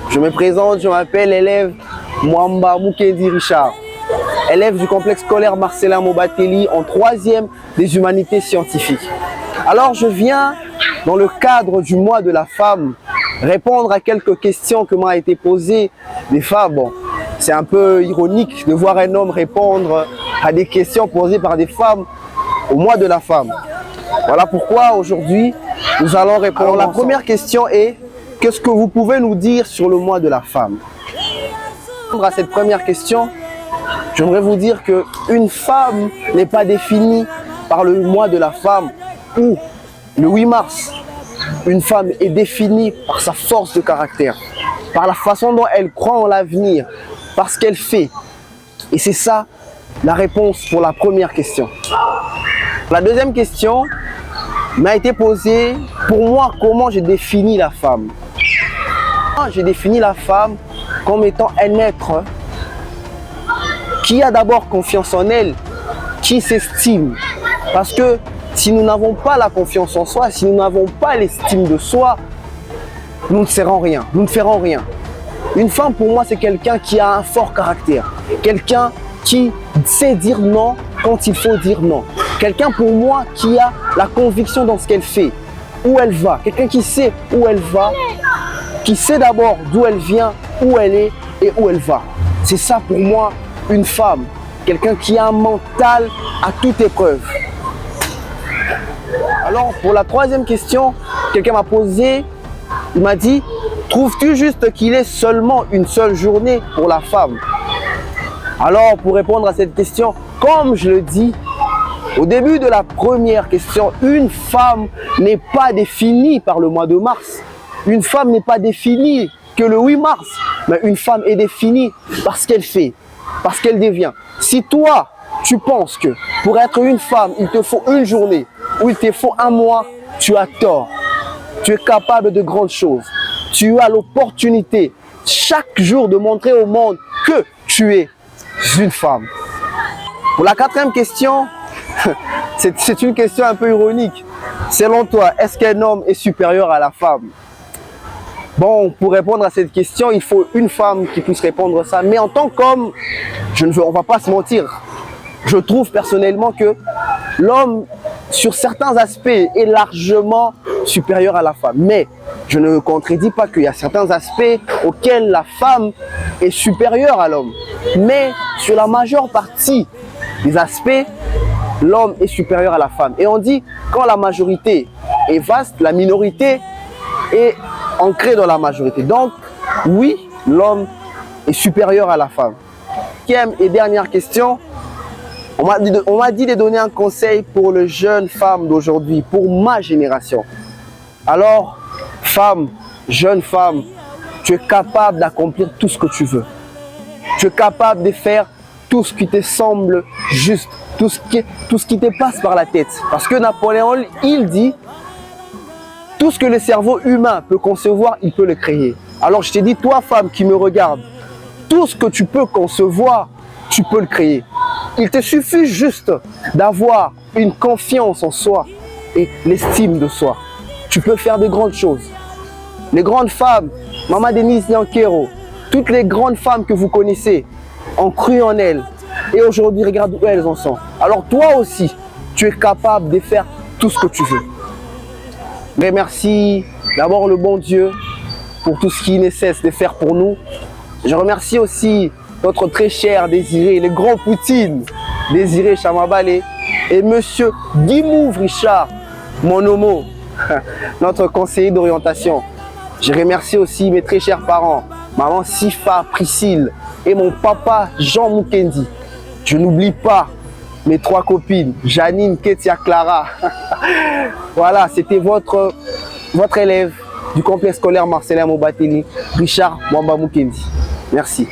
Je me présente, je m'appelle l'élève Mwamba Mukendi Richard, élève du complexe scolaire Marcellin Mobateli en 3e des humanités scientifiques. Alors je viens, dans le cadre du mois de la femme, répondre à quelques questions que m'a été posées des femmes. Bon, c'est un peu ironique de voir un homme répondre à des questions posées par des femmes au mois de la femme. Voilà pourquoi aujourd'hui, nous allons répondre. Alors, la première question est, qu'est-ce que vous pouvez nous dire sur le mois de la femme? Pour répondre à cette première question, j'aimerais vous dire qu'une femme n'est pas définie par le mois de la femme ou le 8 mars. Une femme est définie par sa force de caractère, par la façon dont elle croit en l'avenir, par ce qu'elle fait. Et c'est ça la réponse pour la première question. La deuxième question m'a été posée, pour moi, comment je définis la femme? J'ai défini la femme comme étant un être qui a d'abord confiance en elle, qui s'estime. Parce que si nous n'avons pas la confiance en soi, si nous n'avons pas l'estime de soi, nous ne serons rien, nous ne ferons rien. Une femme, pour moi, c'est quelqu'un qui a un fort caractère, quelqu'un qui sait dire non quand il faut dire non. Quelqu'un, pour moi, qui a la conviction dans ce qu'elle fait, où elle va. Quelqu'un qui sait où elle va, qui sait d'abord d'où elle vient, où elle est et où elle va. C'est ça pour moi une femme. Quelqu'un qui a un mental à toute épreuve. Alors pour la troisième question, quelqu'un m'a posé, il m'a dit, trouves-tu juste qu'il est seulement une seule journée pour la femme? Alors pour répondre à cette question, comme je le dis, au début de la première question, une femme n'est pas définie par le mois de mars. Une femme n'est pas définie que le 8 mars, mais une femme est définie par ce qu'elle fait, par ce qu'elle devient. Si toi, tu penses que pour être une femme, il te faut une journée ou il te faut un mois, tu as tort. Tu es capable de grandes choses. Tu as l'opportunité chaque jour de montrer au monde que tu es une femme. Pour la quatrième question, c'est une question un peu ironique. Selon toi, est-ce qu'un homme est supérieur à la femme? Bon, pour répondre à cette question, il faut une femme qui puisse répondre à ça. Mais en tant qu'homme, on ne va pas se mentir. Je trouve personnellement que l'homme, sur certains aspects, est largement supérieur à la femme. Mais je ne contredis pas qu'il y a certains aspects auxquels la femme est supérieure à l'homme. Mais sur la majeure partie des aspects, l'homme est supérieur à la femme. Et on dit, quand la majorité est vaste, la minorité est ancrée dans la majorité. Donc, oui, l'homme est supérieur à la femme. Quatrième et dernière question. On m'a dit de donner un conseil pour les jeunes femmes d'aujourd'hui, pour ma génération. Alors, femme, jeune femme, tu es capable d'accomplir tout ce que tu veux. Tu es capable de faire tout ce qui te semble juste, tout ce qui te passe par la tête. Parce que Napoléon, il dit, tout ce que le cerveau humain peut concevoir, il peut le créer. Alors je te dis, toi femme qui me regarde, tout ce que tu peux concevoir, tu peux le créer. Il te suffit juste d'avoir une confiance en soi et l'estime de soi. Tu peux faire de grandes choses. Les grandes femmes, Maman Denise Nyankero, toutes les grandes femmes que vous connaissez ont cru en elles. Et aujourd'hui, regarde où elles en sont. Alors toi aussi, tu es capable de faire tout ce que tu veux. Mais merci d'abord le bon Dieu pour tout ce qu'il ne cesse de faire pour nous. Je remercie aussi notre très cher Désiré, le grand Poutine, Désiré Chamabale, et monsieur Guimouv Richard, mon homo, notre conseiller d'orientation. Je remercie aussi mes très chers parents, maman Sifa Priscille et mon papa Jean Mukendi. Je n'oublie pas mes 3 copines, Janine, Ketia, Clara. Voilà, c'était votre élève du complexe scolaire Marcellin Mobateli, Richard Mwamba Mukendi. Merci.